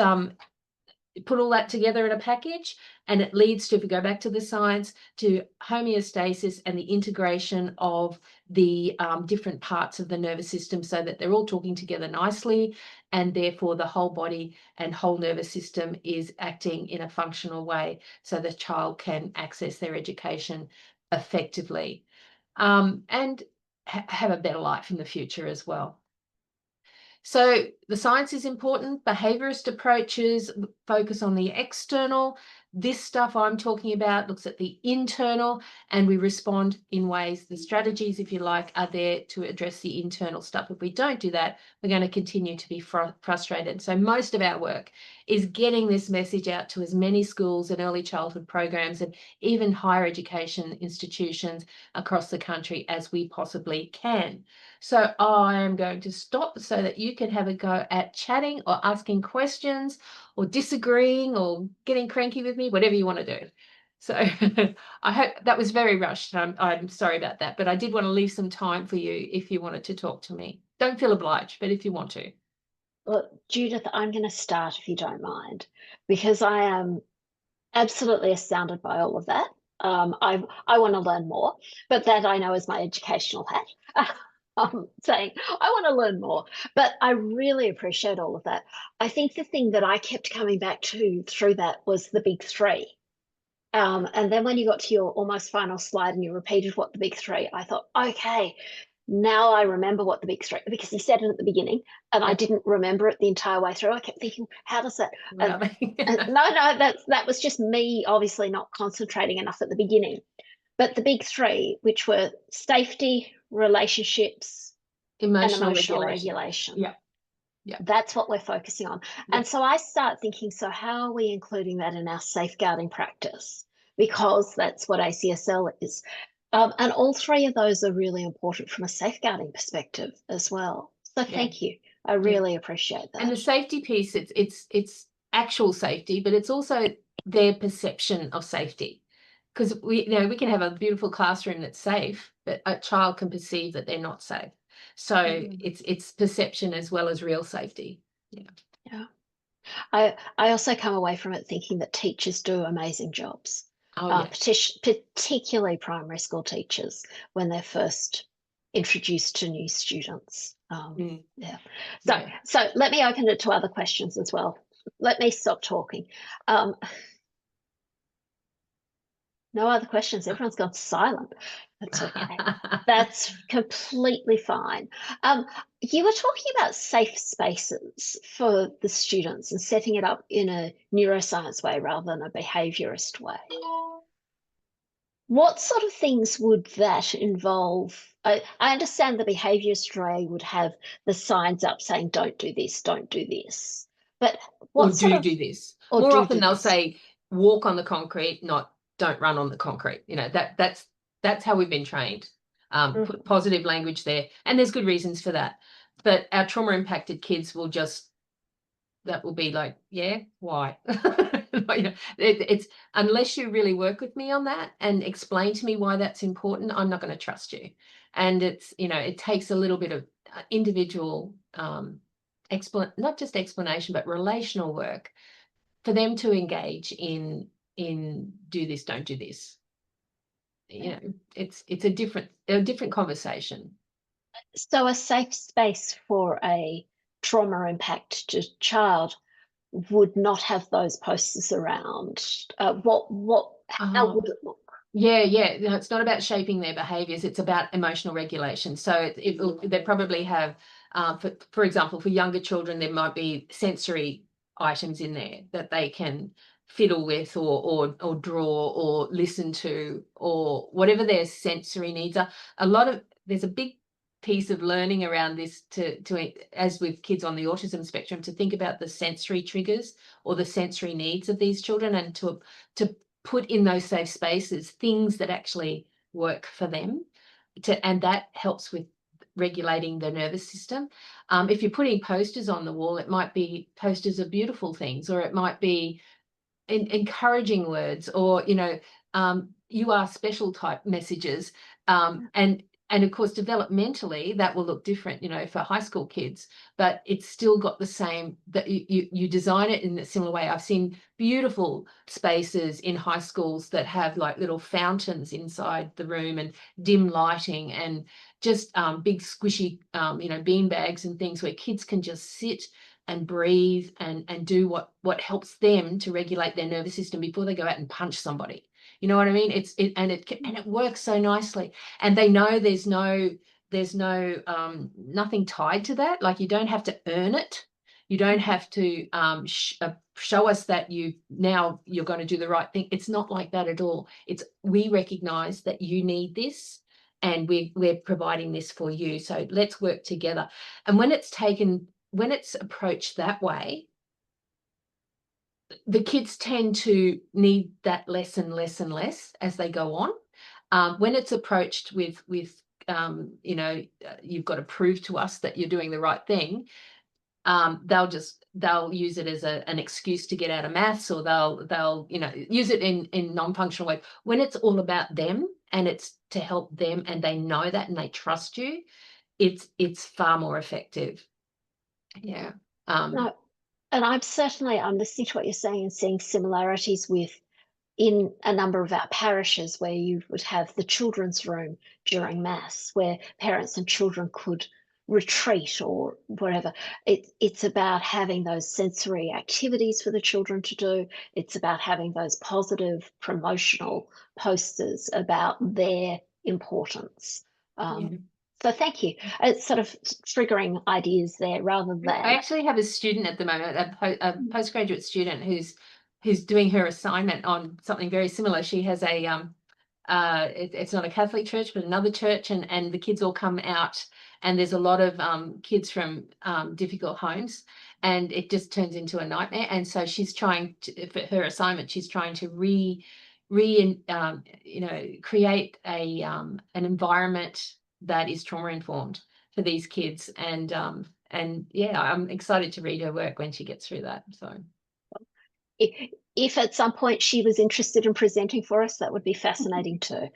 Speaker 2: put all that together in a package, and it leads to, if we go back to the science, to homeostasis and the integration of the different parts of the nervous system so that they're all talking together nicely, and therefore the whole body and whole nervous system is acting in a functional way so the child can access their education effectively, and have a better life in the future as well. So the science is important. Behaviourist approaches focus on the external. This stuff I'm talking about looks at the internal, and we respond in ways, the strategies, if you like, are there to address the internal stuff. If we don't do that, we're going to continue to be frustrated. So most of our work is getting this message out to as many schools and early childhood programs and even higher education institutions across the country as we possibly can. So I am going to stop so that you can have a go at chatting or asking questions or disagreeing or getting cranky with me, whatever you want to do. So I hope that was very rushed. I'm sorry about that, but I did want to leave some time for you if you wanted to talk to me. Don't feel obliged, but if you want to.
Speaker 1: Well, Judith, I'm going to start if you don't mind, because I am absolutely astounded by all of that. I want to learn more, but that I know is my educational hat. Saying I want to learn more, but I really appreciate all of that. I think the thing that I kept coming back to through that was the big three. And then when you got to your almost final slide and you repeated what the big three, I thought, okay, now I remember what the big three, because you said it at the beginning and I didn't remember it the entire way through. I kept thinking, how does that? No, that was just me obviously not concentrating enough at the beginning. But the big three, which were safety, relationships,
Speaker 2: emotional
Speaker 1: regulation.
Speaker 2: Yeah.
Speaker 1: That's what we're focusing on. Yeah. And so I start thinking, so how are we including that in our safeguarding practice? Because that's what ACSL is. And all three of those are really important from a safeguarding perspective as well. So thank you. I really appreciate that.
Speaker 2: And the safety piece, it's actual safety, but it's also their perception of safety. Because we can have a beautiful classroom that's safe, but a child can perceive that they're not safe. So it's perception as well as real safety.
Speaker 1: Yeah. I also come away from it thinking that teachers do amazing jobs. Particularly primary school teachers when they're first introduced to new students. So let me open it to other questions as well. Let me stop talking. No other questions. Everyone's gone silent. That's okay. That's completely fine. You were talking about safe spaces for the students and setting it up in a neuroscience way rather than a behaviourist way. What sort of things would that involve? I understand the behaviourist way would have the signs up saying, don't do this, don't do this. But what
Speaker 2: do this. More often they'll say, walk on the concrete, not don't run on the concrete. That's how we've been trained. Put positive language there. And there's good reasons for that. But our trauma impacted kids will just, that will be like, yeah, why? It's unless you really work with me on that and explain to me why that's important, I'm not going to trust you. And it's, it takes a little bit of individual not just explanation, but relational work for them to engage in do this, don't do this. It's a different conversation.
Speaker 1: So a safe space for a trauma impacted child would not have those posters around. How would it look?
Speaker 2: Yeah. No, it's not about shaping their behaviors. It's about emotional regulation. So they probably have, for example, for younger children, there might be sensory items in there that they can fiddle with or draw or listen to, or whatever their sensory needs are. There's a big piece of learning around this to as with kids on the autism spectrum, to think about the sensory triggers or the sensory needs of these children, and to put in those safe spaces things that actually work for them, and that helps with regulating the nervous system. If you're putting posters on the wall, it might be posters of beautiful things, or it might be encouraging words, or you are special type messages, and of course developmentally that will look different for high school kids, but it's still got the same, that you design it in a similar way. I've seen beautiful spaces in high schools that have like little fountains inside the room and dim lighting, and just big squishy bean bags and things where kids can just sit and breathe and do what helps them to regulate their nervous system before they go out and punch somebody. You know what I mean? It works so nicely, and they know there's nothing tied to that. Like, you don't have to earn it. You don't have to show us that you're going to do the right thing. It's not like that at all. It's, we recognize that you need this, and we're providing this for you. So let's work together. And when it's approached that way, the kids tend to need that less and less and less as they go on. When it's approached with you've got to prove to us that you're doing the right thing, they'll use it as an excuse to get out of maths, or they'll use it in non-functional way. When it's all about them and it's to help them, and they know that and they trust you, it's far more effective. Yeah.
Speaker 1: No, and I'm listening to what you're saying and seeing similarities in a number of our parishes, where you would have the children's room during Mass, where parents and children could retreat or whatever. It's about having those sensory activities for the children to do. It's about having those positive promotional posters about their importance. So thank you. It's sort of triggering ideas there rather than.
Speaker 2: I actually have a student at the moment, a postgraduate student who's doing her assignment on something very similar. She has it's not a Catholic church, but another church, and the kids all come out, and there's a lot of kids from difficult homes, and it just turns into a nightmare. And so she's trying to, for her assignment, she's trying to create an environment that is trauma informed for these kids, and yeah, I'm excited to read her work when she gets through that. So
Speaker 1: if at some point she was interested in presenting for us, that would be fascinating too.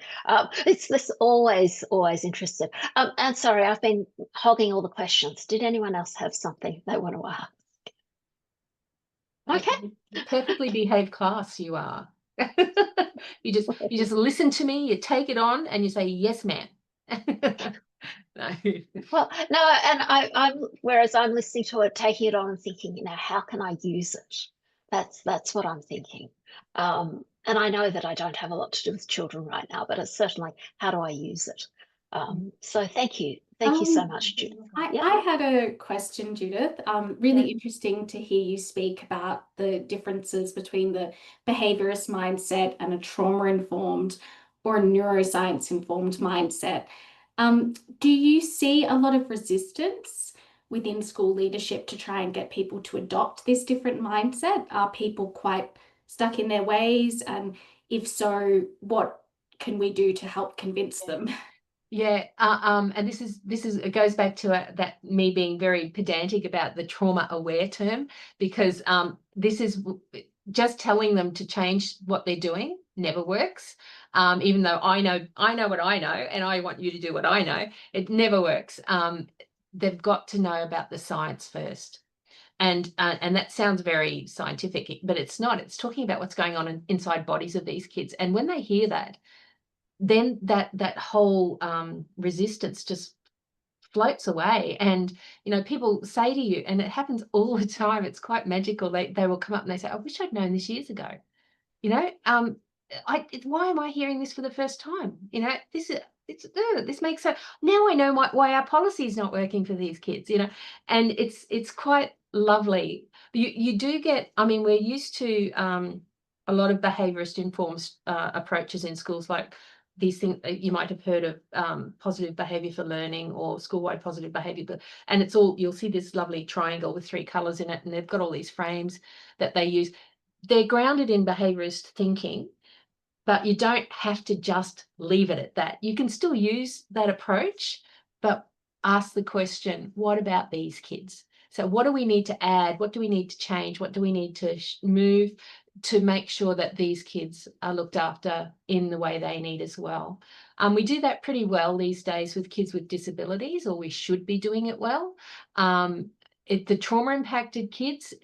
Speaker 1: It's this always interested. And sorry, I've been hogging all the questions. Did anyone else have something they want to ask? Okay.
Speaker 2: Perfectly behaved class you are. You just listen to me, you take it on, and you say, yes, ma'am. No.
Speaker 1: Well, no, and whereas I'm listening to it, taking it on and thinking, how can I use it? That's what I'm thinking. And I know that I don't have a lot to do with children right now, but it's certainly, how do I use it? So thank you. Thank you so much, Judith.
Speaker 3: I had a question, Judith. Really interesting to hear you speak about the differences between the behaviorist mindset and a trauma-informed or a neuroscience-informed mindset. Do you see a lot of resistance within school leadership to try and get people to adopt this different mindset? Are people quite stuck in their ways? And if so, what can we do to help convince them?
Speaker 2: Yeah, and this is it goes back to that me being very pedantic about the trauma aware term, because this is just telling them to change what they're doing never works. Even though I know what I know, and I want you to do what I know, it never works. They've got to know about the science first. And that sounds very scientific, but it's not. It's talking about what's going on inside bodies of these kids. And when they hear that, then that whole resistance just floats away. And people say to you, and it happens all the time, it's quite magical, they will come up and they say, I wish I'd known this years ago. Why am I hearing this for the first time? This makes so, now I know why our policy is not working for these kids, and it's quite lovely. You do get, I mean, we're used to a lot of behaviourist informed approaches in schools, like these things you might have heard of, positive behaviour for learning or school-wide positive behaviour, and it's all, you'll see this lovely triangle with 3 colours in it, and they've got all these frames that they use. They're grounded in behaviourist thinking, but you don't have to just leave it at that. You can still use that approach, but ask the question, what about these kids? So what do we need to add? What do we need to change? What do we need to move to make sure that these kids are looked after in the way they need as well? We do that pretty well these days with kids with disabilities, or we should be doing it well. The trauma impacted kids,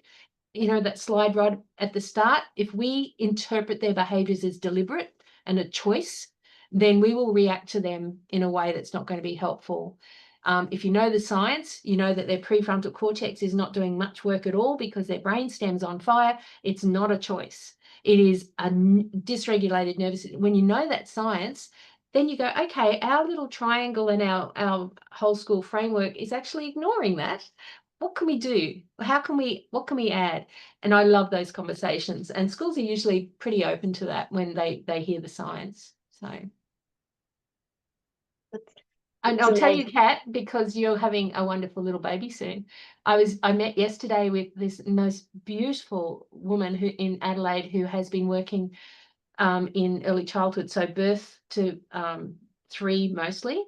Speaker 2: that slide right at the start, if we interpret their behaviours as deliberate and a choice, then we will react to them in a way that's not going to be helpful. If you know the science, you know that their prefrontal cortex is not doing much work at all because their brainstem's on fire. It's not a choice. It is a dysregulated nervous system. When you know that science, then you go, okay, our little triangle and our whole school framework is actually ignoring that. What can we do? What can we add? And I love those conversations, and schools are usually pretty open to that when they hear the science. So, and I'll tell you, Kat, because you're having a wonderful little baby soon. I met yesterday with this most beautiful woman in Adelaide who has been working in early childhood, so birth to 3 mostly.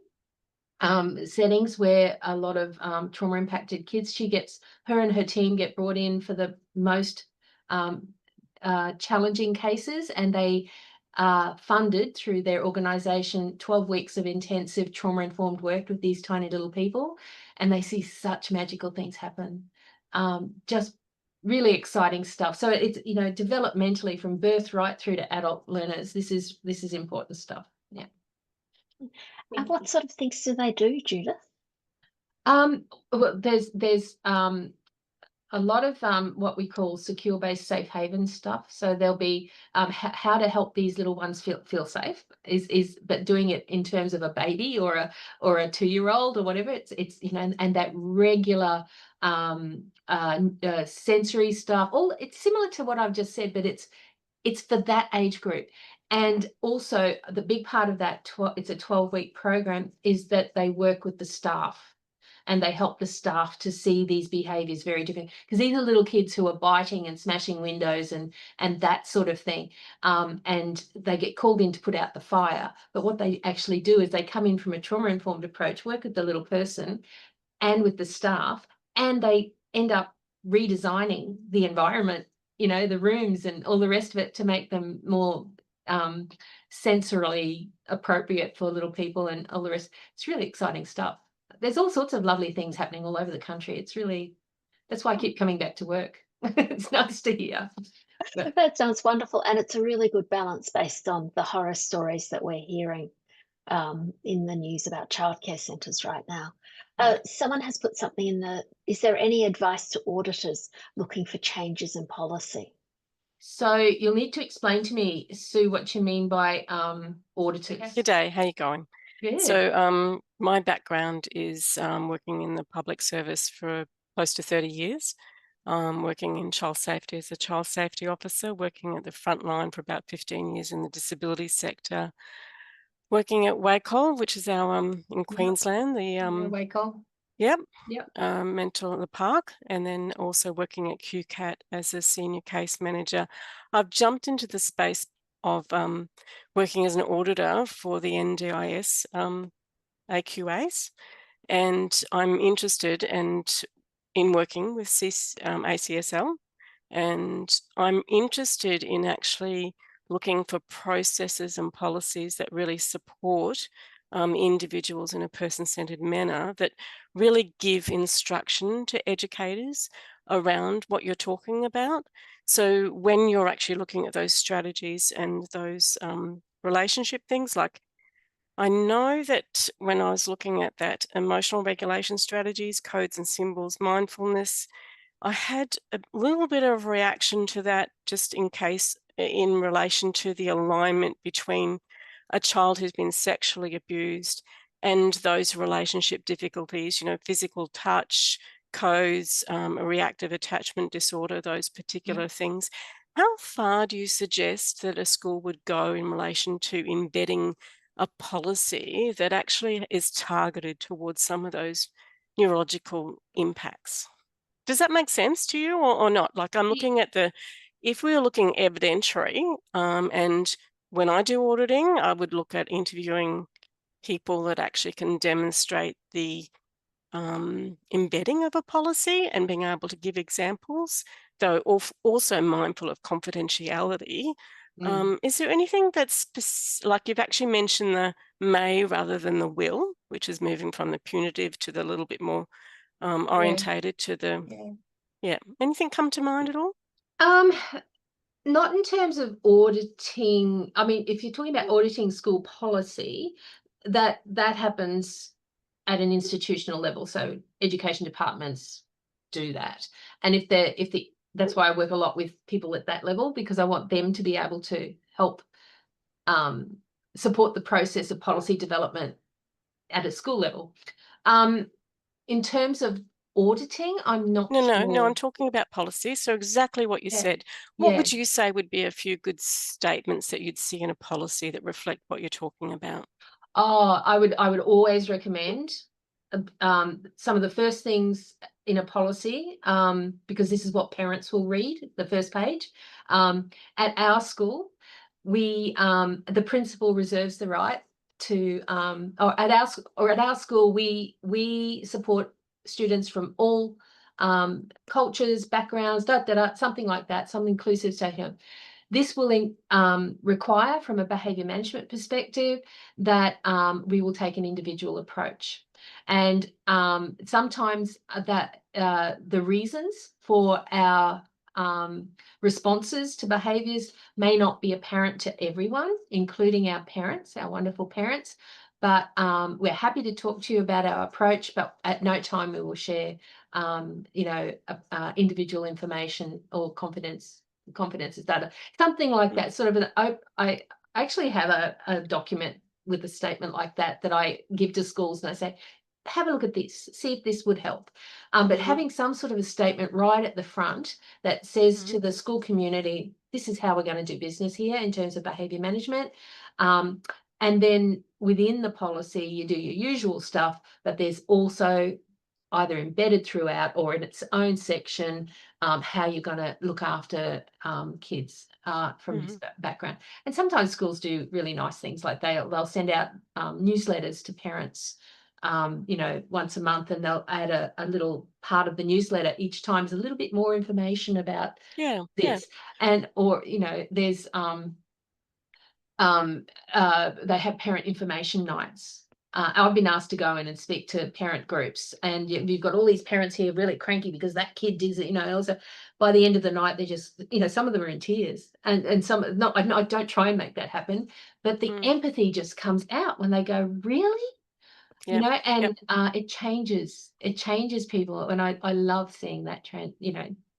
Speaker 2: Settings where a lot of trauma impacted kids, her and her team get brought in for the most challenging cases, and they are funded through their organisation 12 weeks of intensive trauma informed work with these tiny little people, and they see such magical things happen. Just really exciting stuff. So it's developmentally from birth right through to adult learners, this is important stuff. Yeah.
Speaker 1: And what sort of things do they do, Judith?
Speaker 2: Well, there's a lot of what we call secure-based safe haven stuff. So there'll be how to help these little ones feel safe, but doing it in terms of a baby or a 2-year-old or whatever. It's and that regular sensory stuff. It's similar to what I've just said, but it's for that age group. And also the big part of that, it's a 12-week program, is that they work with the staff and they help the staff to see these behaviours very different, because these are little kids who are biting and smashing windows and that sort of thing. And they get called in to put out the fire. But what they actually do is they come in from a trauma-informed approach, work with the little person and with the staff, and they end up redesigning the environment, the rooms and all the rest of it, to make them more sensorily appropriate for little people and all the rest. It's really exciting stuff. There's all sorts of lovely things happening all over the country. It's really, that's why I keep coming back to work. It's nice to hear.
Speaker 1: That sounds wonderful, and it's a really good balance based on the horror stories that we're hearing in the news about childcare centres right now. Someone has put something in the, is there any advice to auditors looking for changes in policy?
Speaker 2: So you'll need to explain to me, Sue, what you mean by auditors.
Speaker 4: Good day, how you going?
Speaker 2: Good.
Speaker 4: So my background is working in the public service for close to 30 years, working in child safety as a child safety officer, working at the front line for about 15 years in the disability sector, working at WACOL, which is our in Queensland, the
Speaker 2: WACOL.
Speaker 4: Yep.
Speaker 2: Yep.
Speaker 4: Mental at the Park, and then also working at QCAT as a senior case manager. I've jumped into the space of working as an auditor for the NDIS AQAs, and I'm interested in working with ACSL, and I'm interested in actually looking for processes and policies that really support individuals in a person-centered manner, that really give instruction to educators around what you're talking about. So when you're actually looking at those strategies and those relationship things, like I know that when I was looking at that emotional regulation strategies, codes and symbols, mindfulness, I had a little bit of reaction to that, just in case, in relation to the alignment between a child who's been sexually abused and those relationship difficulties, you know, physical touch, codes, a reactive attachment disorder, those particular things. How far do you suggest that a school would go in relation to embedding a policy that actually is targeted towards some of those neurological impacts? Does that make sense to you, or not? Like, I'm looking at if we were looking evidentiary, and when I do auditing, I would look at interviewing people that actually can demonstrate the embedding of a policy and being able to give examples, though also mindful of confidentiality. Is there anything that's like, you've actually mentioned the may rather than the will, which is moving from the punitive to the little bit more orientated to the anything come to mind at all?
Speaker 2: Not in terms of auditing. I mean, if you're talking about auditing school policy, that happens at an institutional level. So education departments do that. And that's why I work a lot with people at that level, because I want them to be able to help support the process of policy development at a school level. In terms of auditing, I'm not sure.
Speaker 4: No, I'm talking about policy. So exactly what you said. What would you say would be a few good statements that you'd see in a policy that reflect what you're talking about?
Speaker 2: Oh, I would always recommend some of the first things in a policy, because this is what parents will read, the first page. At our school, the principal reserves the right to, or at our school, we support students from all cultures, backgrounds, something like that, some inclusive statement. This will require, from a behaviour management perspective, that we will take an individual approach. And sometimes that the reasons for our responses to behaviours may not be apparent to everyone, including our parents, our wonderful parents. But we're happy to talk to you about our approach, but at no time we will share, individual information or confidence is data, something like that. Sort of I actually have a document with a statement like that I give to schools, and I say, have a look at this, see if this would help. But having some sort of a statement right at the front that says to the school community, this is how we're going to do business here in terms of behaviour management. And then within the policy, you do your usual stuff, but there's also either embedded throughout or in its own section, how you're going to look after kids from this background. And sometimes schools do really nice things, like they'll send out newsletters to parents, once a month, and they'll add a little part of the newsletter each time is a little bit more information about this. And there's they have parent information nights. I've been asked to go in and speak to parent groups, and you've got all these parents here really cranky because that kid did it, also by the end of the night, they just, some of them are in tears, and some not. I don't try and make that happen, but the empathy just comes out when they go, really? It changes people, and I love seeing that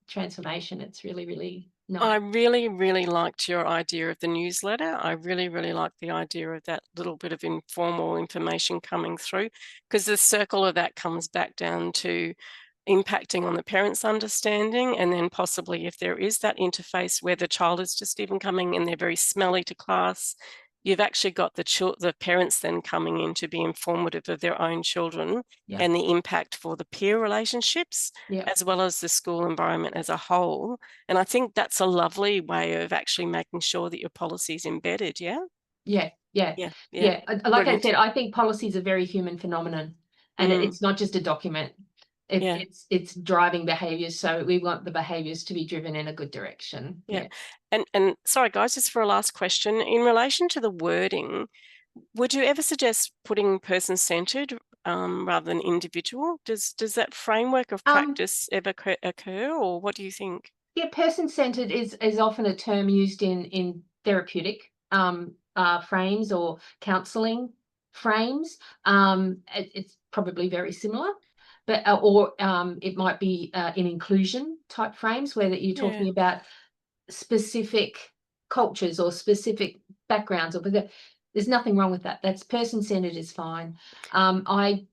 Speaker 2: transformation. It's really, really nice.
Speaker 4: I really, really liked your idea of the newsletter. I really, really liked the idea of that little bit of informal information coming through, because the circle of that comes back down to impacting on the parents' understanding, and then possibly if there is that interface where the child is just even coming and they're very smelly to class, you've actually got the parents then coming in to be informative of their own children and the impact for the peer relationships, as well as the school environment as a whole. And I think that's a lovely way of actually making sure that your policy is embedded.
Speaker 2: Yeah. Like I
Speaker 4: Brilliant.
Speaker 2: said, I think policy is a very human phenomenon, and it's not just a document. It's driving behaviours. So we want the behaviours to be driven in a good direction.
Speaker 4: Yeah. And sorry, guys, just for a last question, in relation to the wording, would you ever suggest putting person-centered rather than individual? Does that framework of practice ever occur, or what do you think?
Speaker 2: Yeah, person-centered is often a term used in therapeutic frames or counselling frames. It's probably very similar, but it might be in inclusion type frames where that you're talking about specific cultures or specific backgrounds, there's nothing wrong with that. That's person-centered is fine. I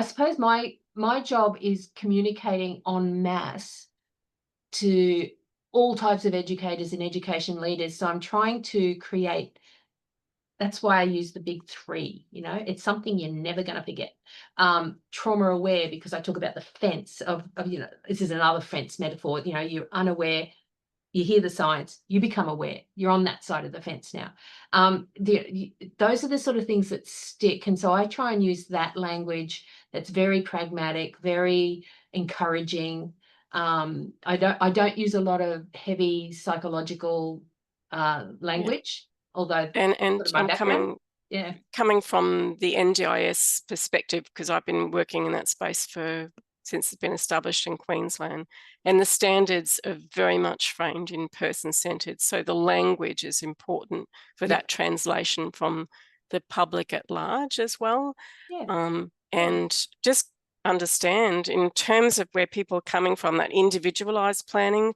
Speaker 2: suppose my job is communicating en masse to all types of educators and education leaders. So I'm trying to create, that's why I use the big three, it's something you're never going to forget. Trauma aware, because I talk about the fence of this is another fence metaphor, you're unaware, you hear the science, you become aware, you're on that side of the fence now. Those are the sort of things that stick. And so I try and use that language that's very pragmatic, very encouraging. I don't use a lot of heavy psychological language, although
Speaker 4: and I'm coming from the NDIS perspective, because I've been working in that space since it's been established in Queensland, and the standards are very much framed in person-centered. So the language is important for that translation from the public at large as well. And just understand in terms of where people are coming from, that individualized planning,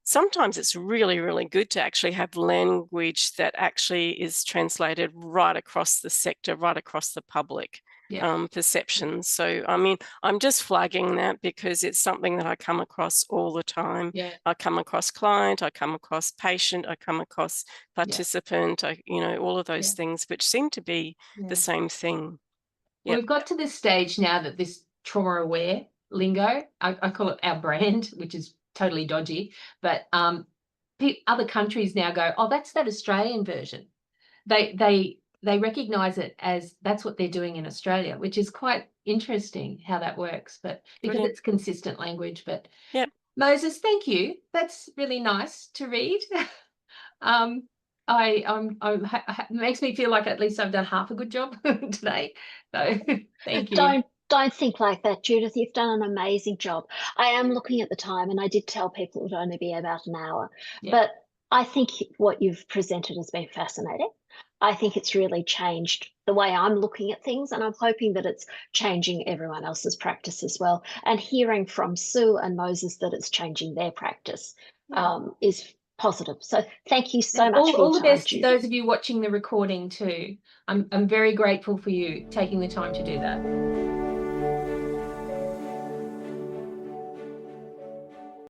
Speaker 4: sometimes it's really, really good to actually have language that actually is translated right across the sector, right across the public perceptions. So, I mean, I'm just flagging that because it's something that I come across all the time. I come across client, I come across patient, I come across participant, all of those things, which seem to be the same thing.
Speaker 2: Well, we've got to this stage now that this trauma aware lingo, I call it our brand, which is totally dodgy, but other countries now go, oh, that's that Australian version. They recognise it as that's what they're doing in Australia, which is quite interesting how that works, but because it's consistent language. But Moses, thank you. That's really nice to read. It makes me feel like at least I've done half a good job today. So thank you.
Speaker 1: Don't think like that, Judith. You've done an amazing job. I am looking at the time, and I did tell people it would only be about an hour. But I think what you've presented has been fascinating. I think it's really changed the way I'm looking at things, and I'm hoping that it's changing everyone else's practice as well. And hearing from Sue and Moses that it's changing their practice is positive. So thank you so much for your time,
Speaker 2: all the best
Speaker 1: Judy.
Speaker 2: to those of you watching the recording too. I'm very grateful for you taking the time to do that.